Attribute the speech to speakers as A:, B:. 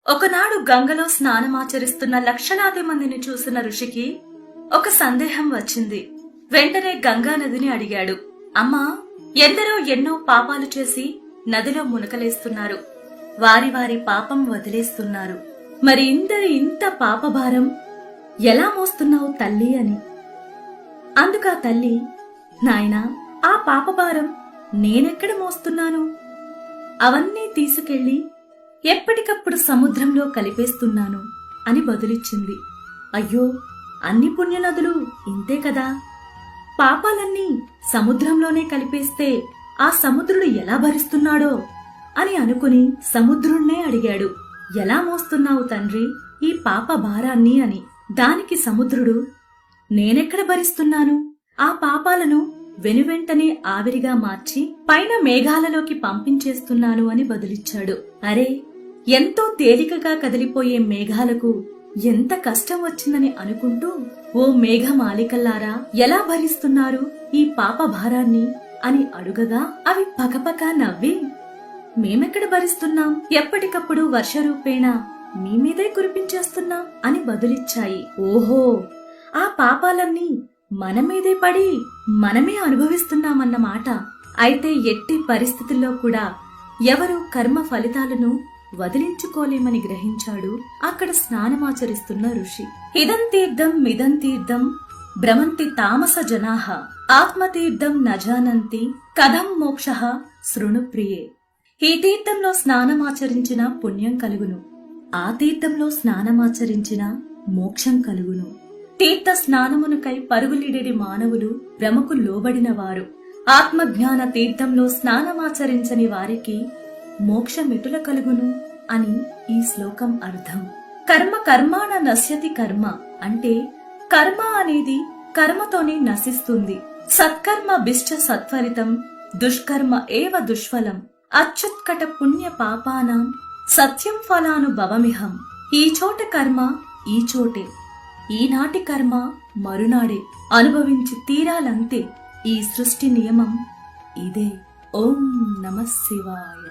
A: ఒకనాడు గంగలో స్నానమాచరిస్తున్న లక్షలాది మందిని చూసిన ఋషికి ఒక సందేహం వచ్చింది. వెంటనే గంగా నదిని అడిగాడు, అమ్మా, ఎందరో ఎన్నో పాపాలు చేసి నదిలో మునకలేస్తున్నారు. వారి వారి పాపం వదిలేస్తున్నారు. మరి ఇంత పాపభారం ఎలా మోస్తున్నావు తల్లి అని. అందుకా తల్లి, నాయనా, ఆ పాపభారం నేనెక్కడ మోస్తున్నాను? అవన్నీ తీసుకెళ్లి ఎప్పటికప్పుడు సముద్రంలో కలిపేస్తున్నాను అని బదులిచ్చింది. అయ్యో, అన్ని పుణ్యనదులు ఇంతే కదా, పాపాలన్నీ సముద్రంలోనే కలిపేస్తే ఆ సముద్రుడు ఎలా భరిస్తున్నాడో అని అనుకుని సముద్రుణ్ణే అడిగాడు, ఎలా మోస్తున్నావు తండ్రి ఈ పాప భారాన్ని అని. దానికి సముద్రుడు, నేనెక్కడ భరిస్తున్నాను, ఆ పాపాలను వెనువెంటనే ఆవిరిగా మార్చి పైన మేఘాలలోకి పంపించేస్తున్నాను అని బదులిచ్చాడు. అరే, ఎంతో తేలికగా కదిలిపోయే మేఘాలకు ఎంత కష్టం వచ్చిందని అనుకుంటూ, ఓ మేఘమాలికల్లారా, ఎలా భరిస్తున్నారు ఈ పాప భారాన్ని అని అడుగగా అవి పకపక నవ్వి, మేమెక్కడ భరిస్తున్నాం, ఎప్పటికప్పుడు వర్షరూపేణా మీ మీదే కురిపించేస్తున్నాం అని బదులిచ్చాయి. ఓహో, ఆ పాపాలన్నీ మన మీదే పడి మనమే అనుభవిస్తున్నామన్నమాట. అయితే ఎట్టి పరిస్థితుల్లో కూడా ఎవరు కర్మ ఫలితాలను వదిలించుకోలేమని గ్రహించాడు అక్కడ స్నానమాచరిస్తున్న ఋషి. ఇదం తీర్థం మిదం తీర్థం భ్రమంతి తామస జనాః ఆత్మతీర్థం నజానంతి కథం మోక్షః శృణు ప్రియే. ఈ తీర్థంలో స్నానమాచరించిన పుణ్యం కలుగును, ఆ తీర్థంలో స్నానమాచరించిన మోక్షం కలుగును. తీర్థ స్నానమునకై పరుగులిడెడి మానవులు భ్రమకు లోబడిన వారు. ఆత్మజ్ఞాన తీర్థంలో స్నానమాచరించని వారికి మోక్షమెటుల కలుగును అని ఈ శ్లోకం అర్థం. కర్మ కర్మాణ నశ్యతి కర్మ అంటే కర్మ అనేది కర్మతోనే నశిస్తుంది. సత్కర్మ బిష్ట సత్ఫలితం, దుష్కర్మ ఏవ దుష్ఫలం, అచ్యుత్కట పుణ్య పాపానాం సత్యం ఫలానుభవమిహం. ఈ చోట కర్మ ఈ చోటే, ఈనాటి కర్మ మరునాడే అనుభవించి తీరాలంతే. ఈ సృష్టి నియమం ఇదే. ఓం నమః శివాయ.